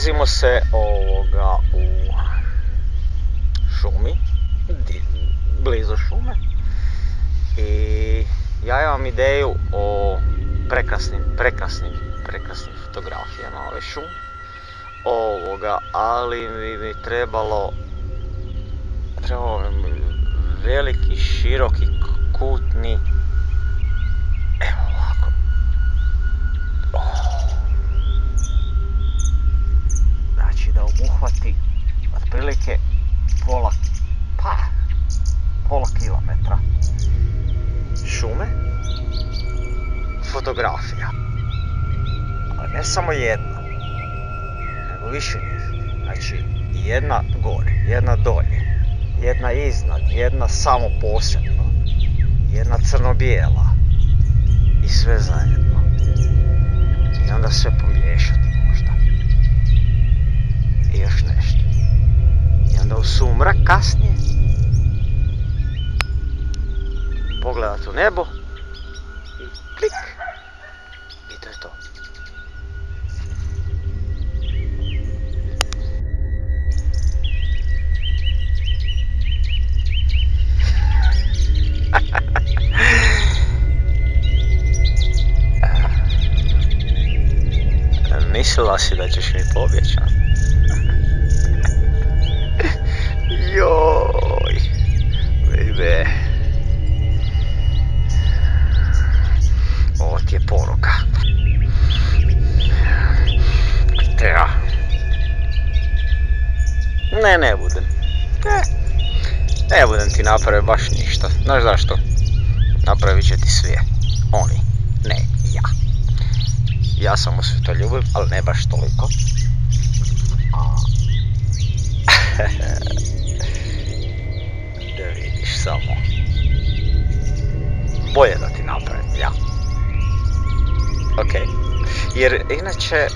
Nalazimo se u šumi, blizu šume, i ja imam ideju o prekrasnim fotografijama ove šume, ali mi trebalo veliki, široki, kutni, evo ovako. Znači da obuhvati otprilike pola kilometra šume, fotografija. Ali ne samo jedna, nego više njih. Znači jedna gore, jedna dolje, jedna iznad, jedna samo posebno, jedna crno-bijela i sve zajedno. I onda sve pomiješati možda. I još nešto. I onda u sumrak kasnije pogledat u nebo i klik. I to je to. Mislila si da ćeš mi pobjeći, a? Joj, baby. Ovo ti je poruka. Ja. Ne budem. Ne budem ti napraviti baš ništa. Znaš zašto? Napravit će ti svijet. Oni, ne ja. Ja sam osvetoljubiv, ali ne baš toliko. Da vidiš samo. Bolje da ti napravim, ja. Ok. Jer inače...